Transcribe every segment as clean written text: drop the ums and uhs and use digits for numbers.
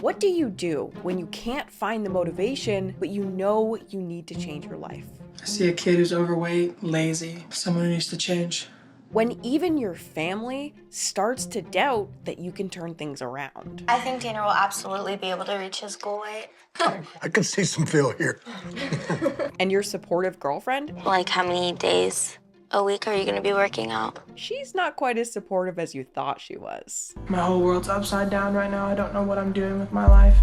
What do you do when you can't find the motivation, but you know you need to change your life? I see a kid who's overweight, lazy, someone who needs to change. When even your family starts to doubt that you can turn things around. I think Tanner will absolutely be able to reach his goal weight. I can see some feel here. And your supportive girlfriend? Like, how many days a week are you gonna be working out? She's not quite as supportive as you thought she was. My whole world's upside down right now. I don't know what I'm doing with my life.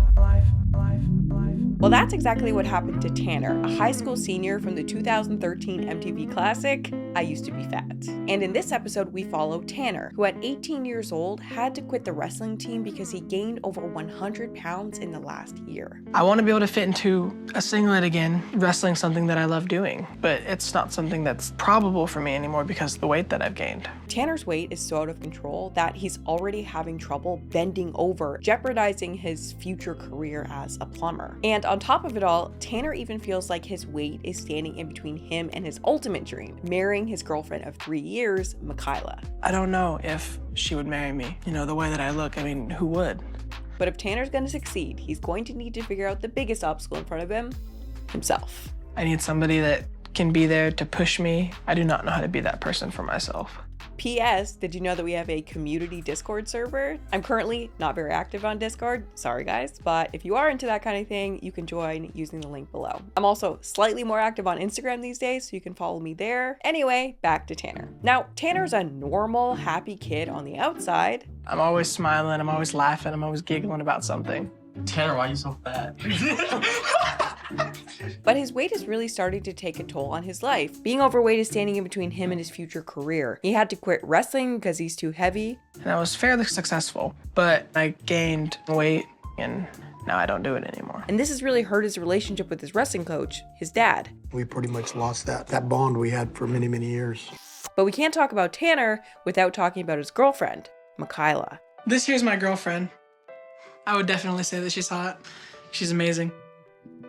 Well, that's exactly what happened to Tanner, a high school senior from the 2013 MTV classic, I Used to Be Fat. And in this episode, we follow Tanner, who at 18 years old had to quit the wrestling team because he gained over 100 pounds in the last year. I want to be able to fit into a singlet again. Wrestling's something that I love doing, but it's not something that's probable for me anymore because of the weight that I've gained. Tanner's weight is so out of control that he's already having trouble bending over, jeopardizing his future career as a plumber. And on top of it all, Tanner even feels like his weight is standing in between him and his ultimate dream, marrying his girlfriend of 3 years, Mikyla. I don't know if she would marry me. You know, the way that I look, I mean, who would? But if Tanner's gonna succeed, he's going to need to figure out the biggest obstacle in front of him, himself. I need somebody that can be there to push me. I do not know how to be that person for myself. P.S. Did you know that we have a community Discord server? I'm currently not very active on Discord, sorry guys, but if you are into that kind of thing, you can join using the link below. I'm also slightly more active on Instagram these days, so you can follow me there. Anyway, back to Tanner. Now, Tanner's a normal, happy kid on the outside. I'm always smiling, I'm always laughing, I'm always giggling about something. Tanner, why are you so fat? But his weight is really starting to take a toll on his life. Being overweight is standing in between him and his future career. He had to quit wrestling because he's too heavy. And I was fairly successful, but I gained weight and now I don't do it anymore. And this has really hurt his relationship with his wrestling coach, his dad. We pretty much lost that bond we had for many, many years. But we can't talk about Tanner without talking about his girlfriend, Mikyla. This here's my girlfriend. I would definitely say that she's hot. She's amazing.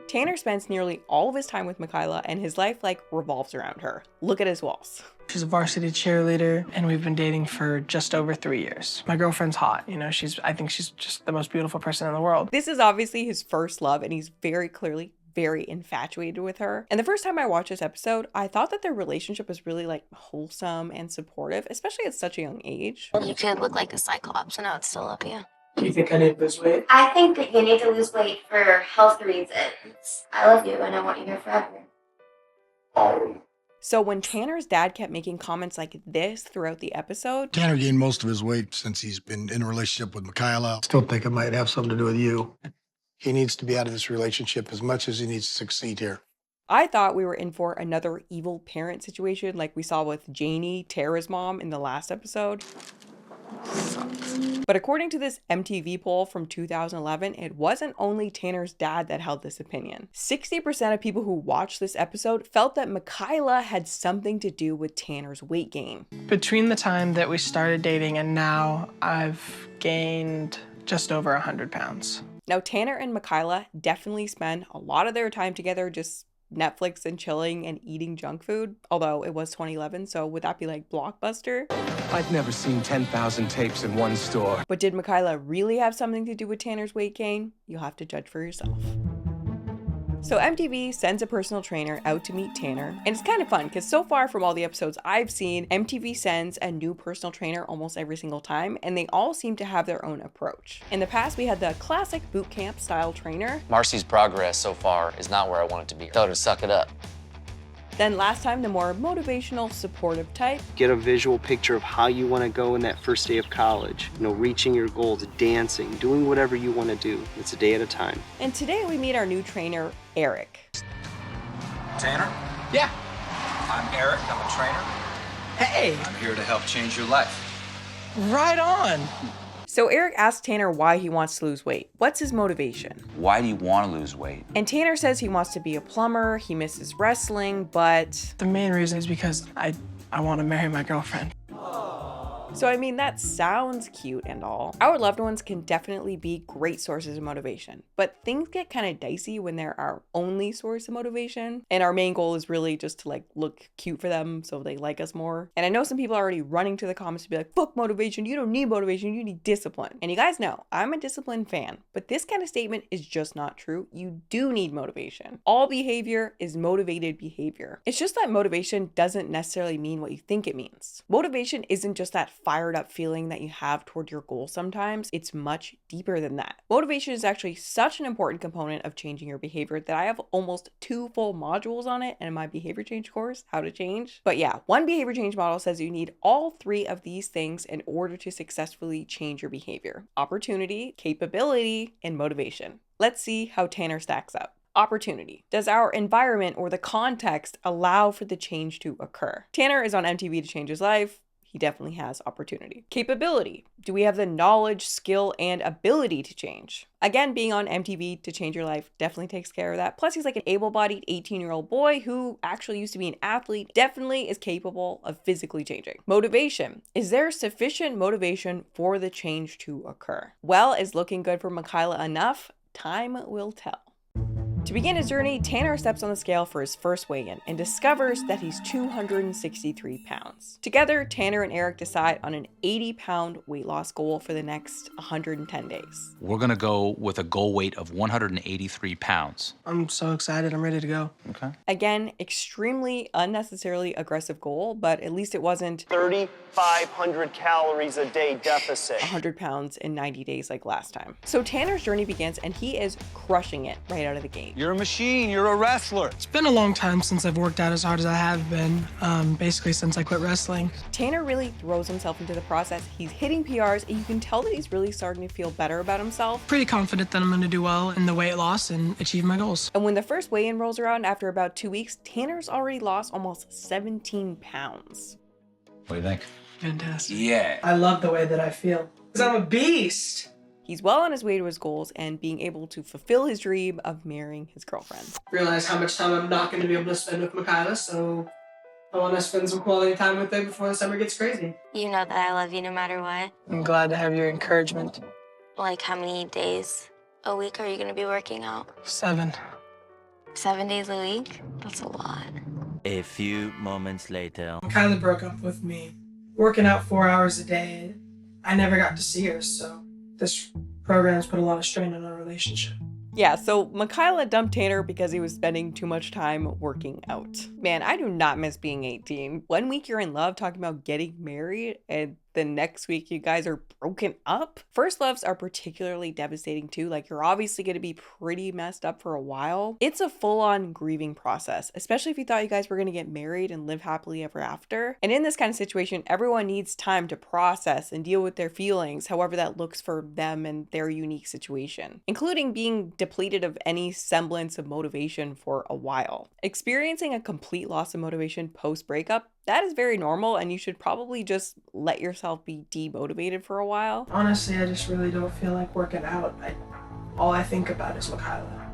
Tanner spends nearly all of his time with Mikyla and his life revolves around her. Look at his walls. She's a varsity cheerleader and we've been dating for just over 3 years. My girlfriend's hot, you know, I think she's just the most beautiful person in the world. This is obviously his first love and he's very clearly very infatuated with her. And the first time I watched this episode, I thought that their relationship was really wholesome and supportive, especially at such a young age. You could look like a cyclops and I would still love you. Do you think I need to lose weight? I think that you need to lose weight for health reasons. I love you and I want you here forever. So when Tanner's dad kept making comments like this throughout the episode, Tanner gained most of his weight since he's been in a relationship with Mikyla. Still think it might have something to do with you. He needs to be out of this relationship as much as he needs to succeed here. I thought we were in for another evil parent situation like we saw with Janie, Tara's mom, in the last episode. But according to this MTV poll from 2011, it wasn't only Tanner's dad that held this opinion. 60% of people who watched this episode felt that Mikyla had something to do with Tanner's weight gain. Between the time that we started dating and now, I've gained just over 100 pounds. Now, Tanner and Mikyla definitely spend a lot of their time together just Netflix and chilling and eating junk food, although it was 2011, so would that be like Blockbuster? I've never seen 10,000 tapes in one store. But did Mikyla really have something to do with Tanner's weight gain? You'll have to judge for yourself. So MTV sends a personal trainer out to meet Tanner, and it's kind of fun because so far from all the episodes I've seen, MTV sends a new personal trainer almost every single time, and they all seem to have their own approach. In the past, we had the classic boot camp style trainer. Marcy's progress so far is not where I want it to be. Tell her to suck it up. Then last time, the more motivational, supportive type. Get a visual picture of how you want to go in that first day of college. You know, reaching your goals, dancing, doing whatever you want to do. It's a day at a time. And today we meet our new trainer, Eric. Tanner? Yeah. I'm Eric, I'm a trainer. Hey, I'm here to help change your life. right on. So Eric asked Tanner why he wants to lose weight. What's his motivation? Why do you want to lose weight? And Tanner says he wants to be a plumber, he misses wrestling, but... The main reason is because I want to marry my girlfriend. So I mean, that sounds cute and all. Our loved ones can definitely be great sources of motivation, but things get kind of dicey when they're our only source of motivation. And our main goal is really just to like look cute for them so they like us more. And I know some people are already running to the comments to be like, fuck motivation, you don't need motivation, you need discipline. And you guys know, I'm a disciplined fan, but this kind of statement is just not true. You do need motivation. All behavior is motivated behavior. It's just that motivation doesn't necessarily mean what you think it means. Motivation isn't just that fired up feeling that you have toward your goal sometimes. It's much deeper than that. Motivation is actually such an important component of changing your behavior that I have almost 2 full modules on it in my behavior change course, How to Change. But yeah, one behavior change model says you need all 3 of these things in order to successfully change your behavior: opportunity, capability, and motivation. Let's see how Tanner stacks up. Opportunity. Does our environment or the context allow for the change to occur? Tanner is on MTV to change his life. He definitely has opportunity. Capability. Do we have the knowledge, skill, and ability to change? Again, being on MTV to change your life definitely takes care of that. Plus, he's like an able-bodied 18-year-old boy who actually used to be an athlete, definitely is capable of physically changing. Motivation. Is there sufficient motivation for the change to occur? Well, is looking good for Mikyla enough? Time will tell. To begin his journey, Tanner steps on the scale for his first weigh-in and discovers that he's 263 pounds. Together, Tanner and Eric decide on an 80-pound weight loss goal for the next 110 days. We're gonna go with a goal weight of 183 pounds. I'm so excited. I'm ready to go. Okay. Again, extremely unnecessarily aggressive goal, but at least it wasn't 3,500 calories a day deficit. 100 pounds in 90 days like last time. So Tanner's journey begins and he is crushing it right out of the gate. You're a machine. You're a wrestler. It's been a long time since I've worked out as hard as I have been, basically since I quit wrestling. Tanner really throws himself into the process. He's hitting PRs and you can tell that he's really starting to feel better about himself. Pretty confident that I'm gonna do well in the weight loss and achieve my goals. And when the first weigh-in rolls around after about 2 weeks, Tanner's already lost almost 17 pounds. What do you think? Fantastic. Yeah. I love the way that I feel. Because I'm a beast. He's well on his way to his goals and being able to fulfill his dream of marrying his girlfriend. Realize how much time I'm not gonna be able to spend with Mikyla, so I wanna spend some quality time with her before the summer gets crazy. You know that I love you no matter what. I'm glad to have your encouragement. Like, how many days a week are you gonna be working out? 7. 7 days a week? That's a lot. A few moments later. Mikyla broke up with me. Working out 4 hours a day, I never got to see her, so this program's put a lot of strain on our relationship. Yeah, so Mikyla dumped Tanner because he was spending too much time working out. Man, I do not miss being 18. 1 week you're in love talking about getting married, and the next week you guys are broken up. First loves are particularly devastating too. Like, you're obviously going to be pretty messed up for a while. It's a full-on grieving process, especially if you thought you guys were going to get married and live happily ever after. And in this kind of situation, everyone needs time to process and deal with their feelings, however that looks for them and their unique situation, including being depleted of any semblance of motivation for a while. Experiencing a complete loss of motivation post-breakup, that is very normal, and you should probably just let yourself be demotivated for a while. Honestly, I just really don't feel like working out. All I think about is Mikyla.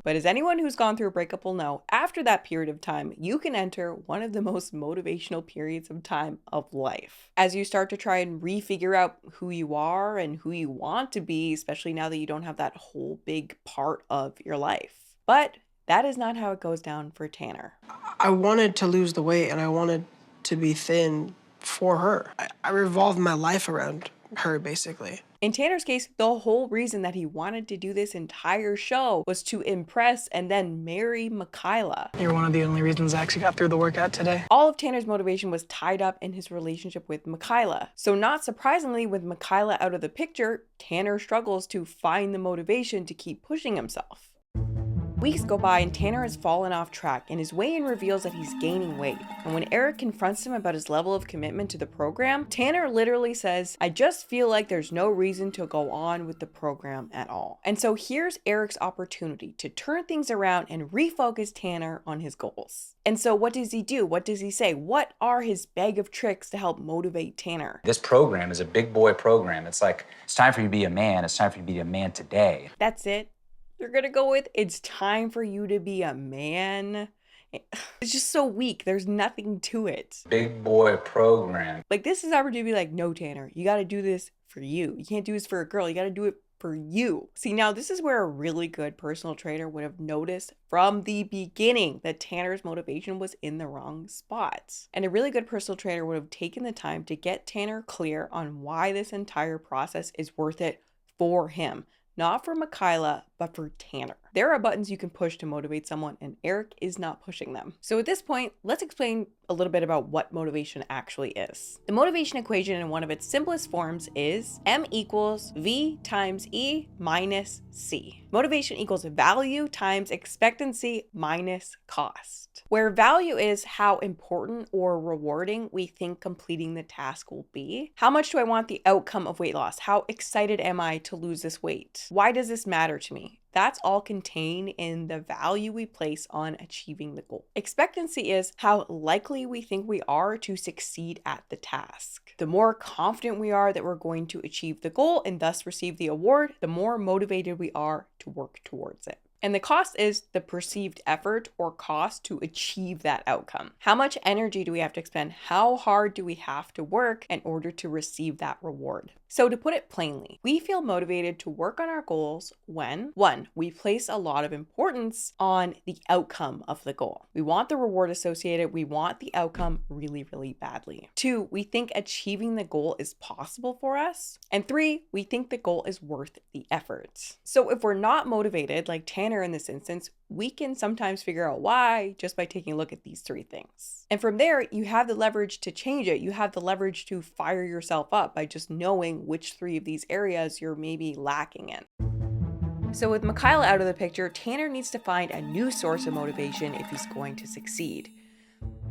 But as anyone who's gone through a breakup will know, after that period of time, you can enter one of the most motivational periods of time of life. As you start to try and refigure out who you are and who you want to be, especially now that you don't have that whole big part of your life. But that is not how it goes down for Tanner. I wanted to lose the weight and I wanted to be thin for her. I revolved my life around her, basically. In Tanner's case, the whole reason that he wanted to do this entire show was to impress and then marry Mikyla. You're one of the only reasons I actually got through the workout today. All of Tanner's motivation was tied up in his relationship with Mikyla. So not surprisingly, with Mikyla out of the picture, Tanner struggles to find the motivation to keep pushing himself. Weeks go by and Tanner has fallen off track and his weigh-in reveals that he's gaining weight. And when Eric confronts him about his level of commitment to the program, Tanner literally says, "I just feel like there's no reason to go on with the program at all." And so here's Eric's opportunity to turn things around and refocus Tanner on his goals. And so what does he do? What does he say? What are his bag of tricks to help motivate Tanner? This program is a big boy program. It's like, it's time for you to be a man. It's time for you to be a man today. That's it. You're gonna go with, it's time for you to be a man. It's just so weak. There's nothing to it. Big boy program. Like, this is opportunity to be like, no, Tanner, you got to do this for you. You can't do this for a girl. You got to do it for you. See, now this is where a really good personal trainer would have noticed from the beginning that Tanner's motivation was in the wrong spots. And a really good personal trainer would have taken the time to get Tanner clear on why this entire process is worth it for him. Not for Mikyla, but for Tanner. There are buttons you can push to motivate someone, and Eric is not pushing them. So at this point, let's explain a little bit about what motivation actually is. The motivation equation in one of its simplest forms is M equals V times E minus C. Motivation equals value times expectancy minus cost, where value is how important or rewarding we think completing the task will be. How much do I want the outcome of weight loss? How excited am I to lose this weight? Why does this matter to me? That's all contained in the value we place on achieving the goal. Expectancy is how likely we think we are to succeed at the task. The more confident we are that we're going to achieve the goal and thus receive the award, the more motivated we are to work towards it. And the cost is the perceived effort or cost to achieve that outcome. How much energy do we have to expend? How hard do we have to work in order to receive that reward? So to put it plainly, we feel motivated to work on our goals when, 1, we place a lot of importance on the outcome of the goal. We want the reward associated. We want the outcome really, really badly. 2, we think achieving the goal is possible for us. And 3, we think the goal is worth the effort. So if we're not motivated, like Tanner in this instance, we can sometimes figure out why just by taking a look at these 3 things. And from there, you have the leverage to change it. You have the leverage to fire yourself up by just knowing which 3 of these areas you're maybe lacking in. So with Mikyla out of the picture, Tanner needs to find a new source of motivation if he's going to succeed.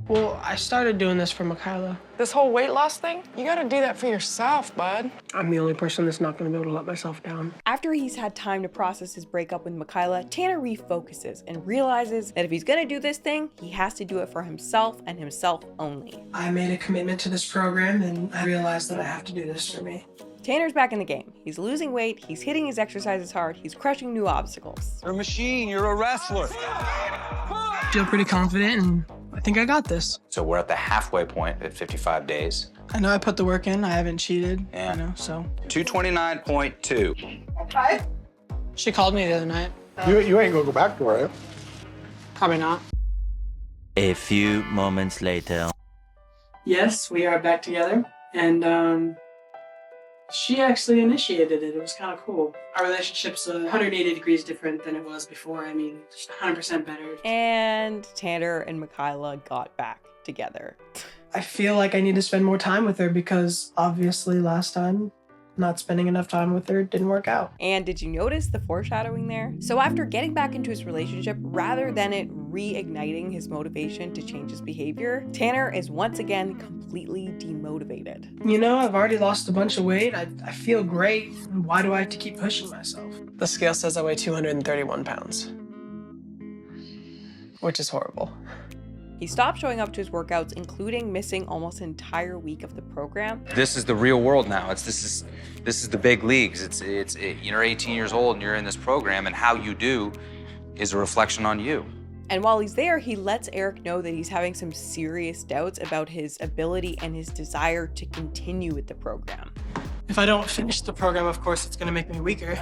Well, I started doing this for Mikyla. This whole weight loss thing, you gotta do that for yourself, bud. I'm the only person that's not gonna be able to let myself down. After he's had time to process his breakup with Mikyla, Tanner refocuses and realizes that if he's gonna do this thing, he has to do it for himself and himself only. I made a commitment to this program and I realized that I have to do this for me. Tanner's back in the game. He's losing weight, he's hitting his exercises hard, he's crushing new obstacles. You're a machine, you're a wrestler. I feel pretty confident and I think I got this. So we're at the halfway point at 55 days. I know I put the work in, I haven't cheated, Yeah. So. 229.2. Okay. She called me the other night. You ain't gonna go back to her, eh? Probably not. A few moments later. Yes, we are back together, and she actually initiated it. It was kind of cool. Our relationship's 180 degrees different than it was before. I mean, just 100% better. And Tanner and Mikyla got back together. I feel like I need to spend more time with her because obviously last time, not spending enough time with her didn't work out. And did you notice the foreshadowing there? So after getting back into his relationship, rather than it reigniting his motivation to change his behavior, Tanner is once again completely demotivated. You know, I've already lost a bunch of weight. I feel great. Why do I have to keep pushing myself? The scale says I weigh 231 pounds, which is horrible. He stopped showing up to his workouts, including missing almost an entire week of the program. This is the real world now. This is the big leagues. You're 18 years old and you're in this program, and how you do is a reflection on you. And while he's there, he lets Eric know that he's having some serious doubts about his ability and his desire to continue with the program. If I don't finish the program, of course, it's gonna make me weaker.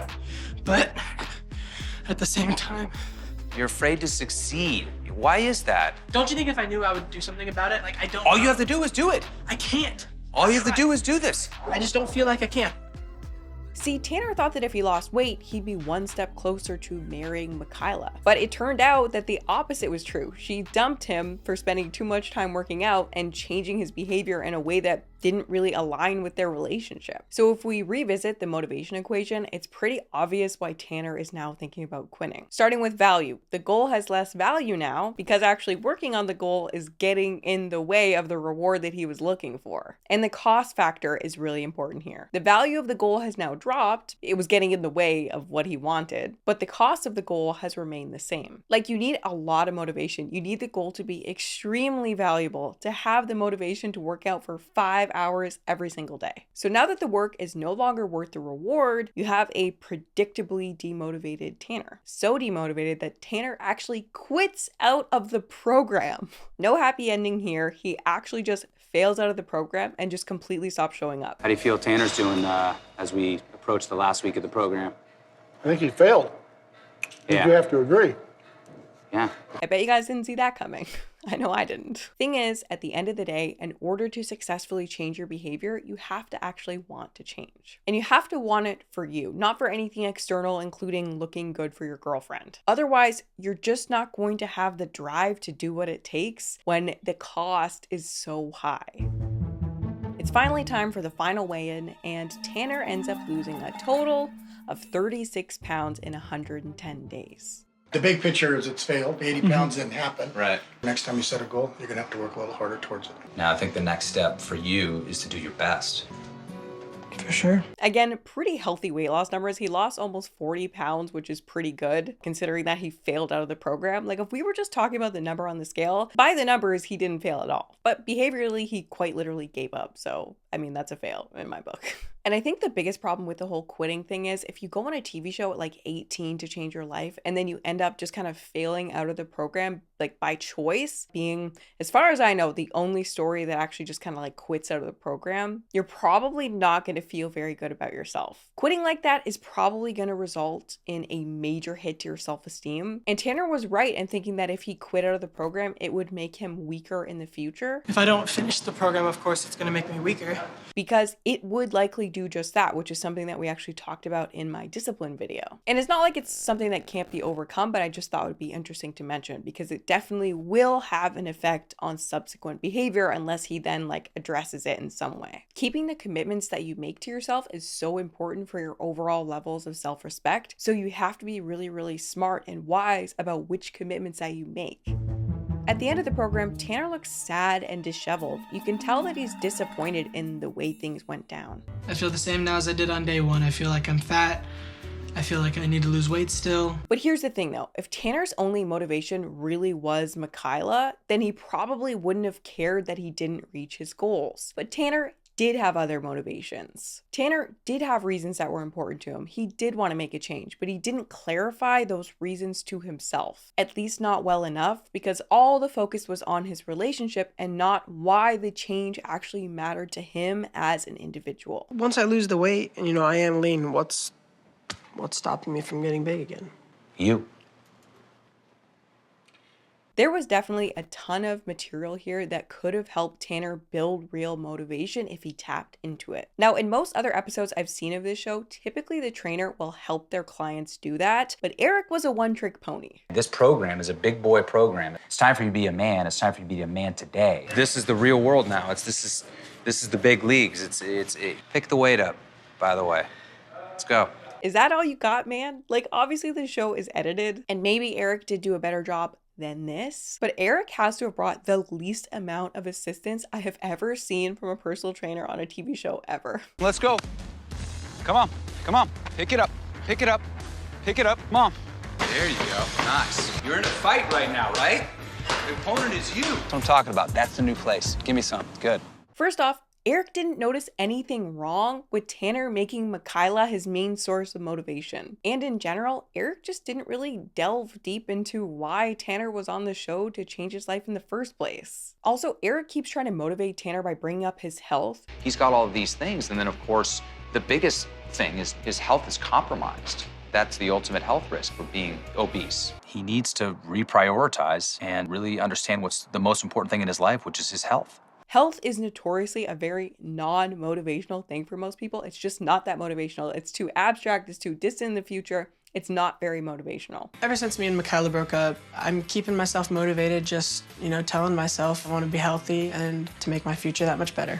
But at the same time, You're afraid to succeed. Why is that? don't you think if I knew I would do something about it? Like, I don't All know. you have to do is do it. I can't. All you have to do is do this. I just don't feel like I can. See, Tanner thought that if he lost weight, he'd be one step closer to marrying Mikyla. But it turned out that the opposite was true. She dumped him for spending too much time working out and changing his behavior in a way that didn't really align with their relationship. So if we revisit the motivation equation, it's pretty obvious why Tanner is now thinking about quitting. Starting with value. The goal has less value now because actually working on the goal is getting in the way of the reward that he was looking for. And the cost factor is really important here. The value of the goal has now dropped. It was getting in the way of what he wanted, but the cost of the goal has remained the same. Like, you need a lot of motivation. You need the goal to be extremely valuable to have the motivation to work out for 5 5 hours every single day. So now that the work is no longer worth the reward, you have a predictably demotivated Tanner. So demotivated that Tanner actually quits out of the program. No happy ending here. He actually just fails out of the program and just completely stops showing up. How do you feel Tanner's doing as we approach the last week of the program? I think he failed. Yeah. You have to agree. Yeah. I bet you guys didn't see that coming. I know I didn't. Thing is, at the end of the day, in order to successfully change your behavior, you have to actually want to change. And you have to want it for you, not for anything external, including looking good for your girlfriend. Otherwise, you're just not going to have the drive to do what it takes when the cost is so high. It's finally time for the final weigh-in, and Tanner ends up losing a total of 36 pounds in 110 days. The big picture is it's failed. 80 pounds didn't happen. Right. Next time you set a goal, you're gonna have to work a little harder towards it. Now, I think the next step for you is to do your best. For sure. Again, pretty healthy weight loss numbers. He lost almost 40 pounds, which is pretty good considering that he failed out of the program. Like if we were just talking about the number on the scale, by the numbers, he didn't fail at all. But behaviorally, he quite literally gave up. So, I mean, that's a fail in my book. And I think the biggest problem with the whole quitting thing is if you go on a TV show at like 18 to change your life and then you end up just kind of failing out of the program, like by choice, being, as far as I know, the only story that actually just kind of like quits out of the program, you're probably not going to feel very good about yourself. Quitting like that is probably going to result in a major hit to your self-esteem. And Tanner was right in thinking that if he quit out of the program, it would make him weaker in the future. If I don't finish the program, of course, it's going to make me weaker. Because it would likely do just that, which is something that we actually talked about in my discipline video. And it's not like it's something that can't be overcome, but I just thought it would be interesting to mention because it definitely will have an effect on subsequent behavior unless he then like addresses it in some way. Keeping the commitments that you make to yourself is so important for your overall levels of self-respect. So you have to be really, really smart and wise about which commitments that you make. At the end of the program, Tanner looks sad and disheveled. You can tell that he's disappointed in the way things went down. I feel the same now as I did on day one. I feel like I'm fat. I feel like I need to lose weight still. But here's the thing though, if Tanner's only motivation really was Mikyla, then he probably wouldn't have cared that he didn't reach his goals. But Tanner did have other motivations. Tanner did have reasons that were important to him. He did want to make a change, but he didn't clarify those reasons to himself, at least not well enough, because all the focus was on his relationship and not why the change actually mattered to him as an individual. Once I lose the weight and, I am lean, what's stopping me from getting big again? You. There was definitely a ton of material here that could have helped Tanner build real motivation if he tapped into it. Now, in most other episodes I've seen of this show, typically the trainer will help their clients do that, but Eric was a one-trick pony. This program is a big boy program. It's time for you to be a man. It's time for you to be a man today. This is the real world now. This is the big leagues. Pick the weight up, by the way. Let's go. Is that all you got, man? Like, obviously the show is edited, and maybe Eric did do a better job than this, but Eric has to have brought the least amount of assistance I have ever seen from a personal trainer on a TV show ever. Let's go. Come on. Pick it up. Pick it up. Pick it up. Come on. There you go. Nice. You're in a fight right now, right? The opponent is you. That's what I'm talking about. That's the new place. Give me some. Good. First off, Eric didn't notice anything wrong with Tanner making Mikyla his main source of motivation. And in general, Eric just didn't really delve deep into why Tanner was on the show to change his life in the first place. Also, Eric keeps trying to motivate Tanner by bringing up his health. He's got all of these things, and then of course, the biggest thing is his health is compromised. That's the ultimate health risk for being obese. He needs to reprioritize and really understand what's the most important thing in his life, which is his health. Health is notoriously a very non-motivational thing for most people. It's just not that motivational. It's too abstract, it's too distant in the future. It's not very motivational. Ever since me and Mikyla broke up, I'm keeping myself motivated, just, telling myself I want to be healthy and to make my future that much better.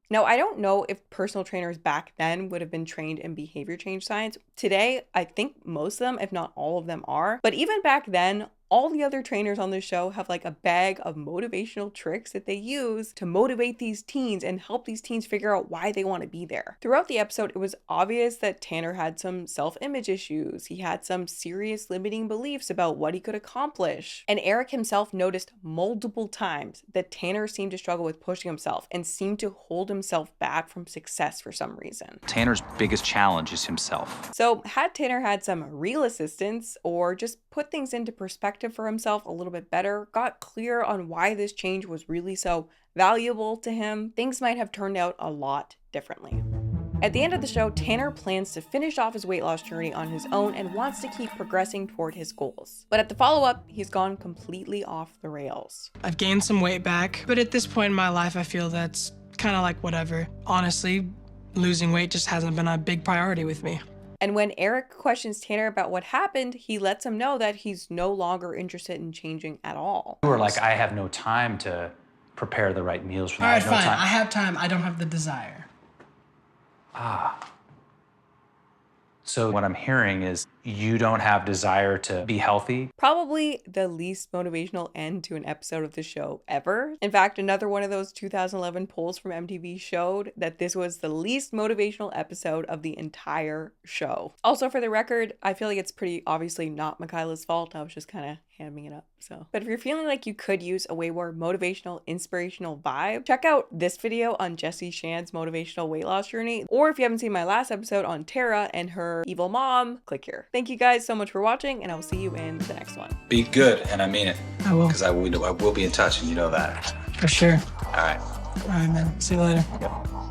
Now, I don't know if personal trainers back then would have been trained in behavior change science. Today, I think most of them, if not all of them, are. But even back then, all the other trainers on the show have like a bag of motivational tricks that they use to motivate these teens and help these teens figure out why they want to be there. Throughout the episode, it was obvious that Tanner had some self-image issues. He had some serious limiting beliefs about what he could accomplish. And Eric himself noticed multiple times that Tanner seemed to struggle with pushing himself and seemed to hold himself back from success for some reason. Tanner's biggest challenge is himself. So had Tanner had some real assistance or just put things into perspective for himself a little bit better, got clear on why this change was really so valuable to him, things might have turned out a lot differently. At the end of the show, Tanner plans to finish off his weight loss journey on his own and wants to keep progressing toward his goals. But at the follow-up, he's gone completely off the rails. I've gained some weight back, but at this point in my life, I feel that's kind of like whatever. Honestly, losing weight just hasn't been a big priority with me. And when Eric questions Tanner about what happened, he lets him know that he's no longer interested in changing at all. You were like, I have no time to prepare the right meals for me. All right, fine. I have time. I don't have the desire. So what I'm hearing is you don't have desire to be healthy. Probably the least motivational end to an episode of the show ever. In fact, another one of those 2011 polls from MTV showed that this was the least motivational episode of the entire show. Also, for the record, I feel like it's pretty obviously not Mikyla's fault. I was just kind of hamming it up. But if you're feeling like you could use a way more motivational, inspirational vibe, check out this video on Jessie Shan's motivational weight loss journey. Or if you haven't seen my last episode on Tara and her evil mom, click here. Thank you guys so much for watching, and I will see you in the next one. Be good, and I mean it. I will. Because I will be in touch, and you know that. For sure. All right. All right, man. See you later. Yep.